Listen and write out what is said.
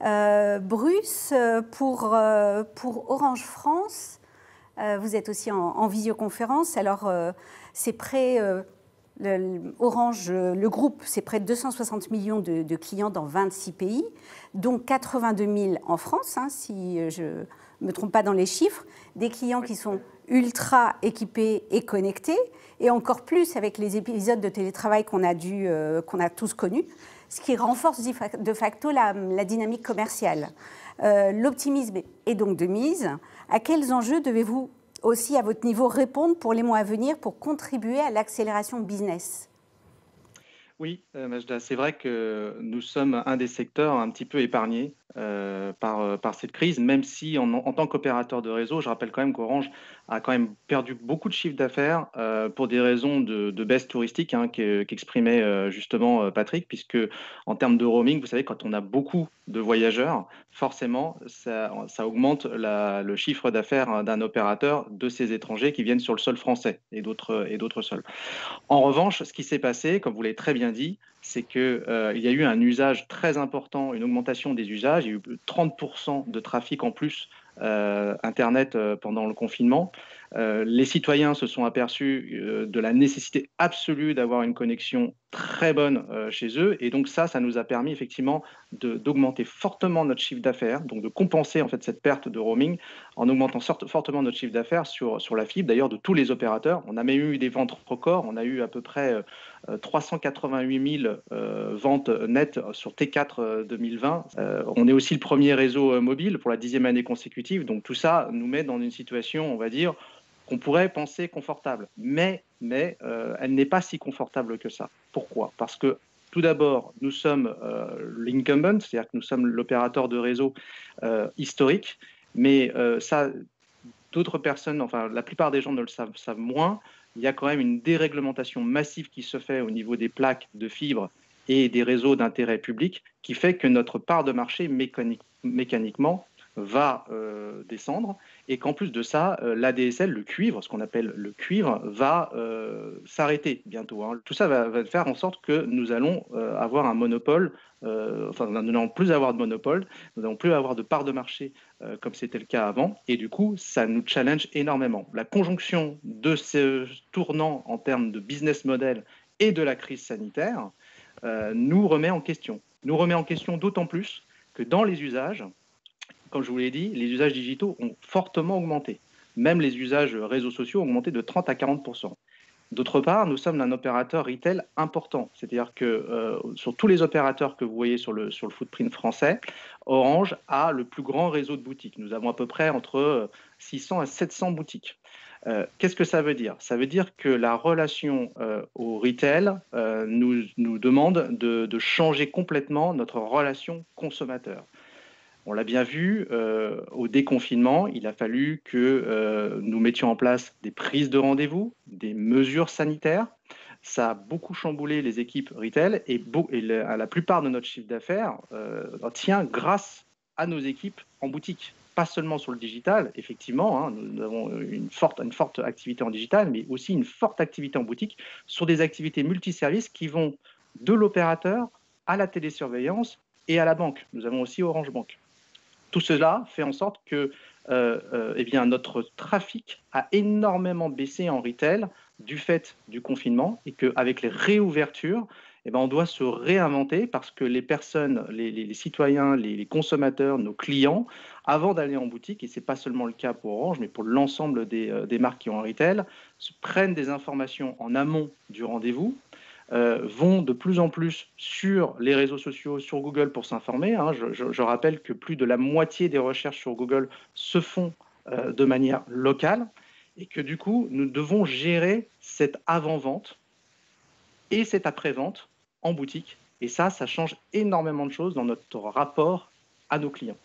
Bruce, pour Orange France, vous êtes aussi en visioconférence. Alors, c'est près, Orange, le groupe, c'est près de 260 millions de clients dans 26 pays, dont 82 000 en France, hein, si je ne me trompe pas dans les chiffres, des clients qui sont ultra équipés et connectés, et encore plus avec les épisodes de télétravail qu'on a tous connus, ce qui renforce de facto la dynamique commerciale. L'optimisme est donc de mise. À quels enjeux devez-vous aussi, à votre niveau, répondre pour les mois à venir pour contribuer à l'accélération business? Oui, Majda, c'est vrai que nous sommes un des secteurs un petit peu épargnés par cette crise, même si en tant qu'opérateur de réseau, je rappelle quand même qu'Orange a quand même perdu beaucoup de chiffre d'affaires pour des raisons de baisse touristique hein, qu'exprimait justement Patrick, puisque en termes de roaming, vous savez, quand on a beaucoup de voyageurs, forcément, ça augmente le chiffre d'affaires d'un opérateur de ces étrangers qui viennent sur le sol français et d'autres sols. En revanche, ce qui s'est passé, comme vous l'avez très bien dit, c'est qu'il y a eu un usage très important, une augmentation des usages. Il y a eu 30% de trafic en plus Internet pendant le confinement. Les citoyens se sont aperçus de la nécessité absolue d'avoir une connexion très bonne chez eux. Et donc ça nous a permis effectivement d'augmenter fortement notre chiffre d'affaires, donc de compenser en fait cette perte de roaming en augmentant fortement notre chiffre d'affaires sur la fibre, d'ailleurs de tous les opérateurs. On a même eu des ventes records, on a eu à peu près 388 000 ventes nettes sur T4 2020. On est aussi le premier réseau mobile pour la 10e année consécutive, donc tout ça nous met dans une situation, on va dire, qu'on pourrait penser confortable. Mais elle n'est pas si confortable que ça. Pourquoi? Parce que tout d'abord, nous sommes l'incumbent, c'est-à-dire que nous sommes l'opérateur de réseau historique, mais ça, d'autres personnes, enfin la plupart des gens ne le savent moins, il y a quand même une déréglementation massive qui se fait au niveau des plaques de fibres et des réseaux d'intérêt public, qui fait que notre part de marché mécaniquement va descendre et qu'en plus de ça, l'ADSL, le cuivre, ce qu'on appelle le cuivre, va s'arrêter bientôt. Hein. Tout ça va faire en sorte que nous allons avoir un monopole, enfin nous n'allons plus avoir de monopole, nous n'allons plus avoir de part de marché comme c'était le cas avant, et du coup, ça nous challenge énormément. La conjonction de ce tournant en termes de business model et de la crise sanitaire nous remet en question. Nous remet en question d'autant plus que dans les usages, comme je vous l'ai dit, les usages digitaux ont fortement augmenté. Même les usages réseaux sociaux ont augmenté de 30 à 40%. D'autre part, nous sommes un opérateur retail important. C'est-à-dire que sur tous les opérateurs que vous voyez sur le footprint français, Orange a le plus grand réseau de boutiques. Nous avons à peu près entre 600 à 700 boutiques. Qu'est-ce que ça veut dire? Ça veut dire que la relation au retail nous demande de changer complètement notre relation consommateur. On l'a bien vu, au déconfinement, il a fallu que nous mettions en place des prises de rendez-vous, des mesures sanitaires. Ça a beaucoup chamboulé les équipes retail et la plupart de notre chiffre d'affaires tient grâce à nos équipes en boutique. Pas seulement sur le digital, effectivement, hein, nous avons une forte activité en digital, mais aussi une forte activité en boutique sur des activités multiservices qui vont de l'opérateur à la télésurveillance et à la banque. Nous avons aussi Orange Bank. Tout cela fait en sorte que eh bien, notre trafic a énormément baissé en retail du fait du confinement et qu'avec les réouvertures, eh bien, on doit se réinventer parce que les personnes, les citoyens, les consommateurs, nos clients, avant d'aller en boutique, et ce n'est pas seulement le cas pour Orange, mais pour l'ensemble des marques qui ont un retail, prennent des informations en amont du rendez-vous, vont de plus en plus sur les réseaux sociaux, sur Google pour s'informer. Hein. Je rappelle que plus de la moitié des recherches sur Google se font de manière locale et que du coup, nous devons gérer cette avant-vente et cette après-vente en boutique. Et ça change énormément de choses dans notre rapport à nos clients.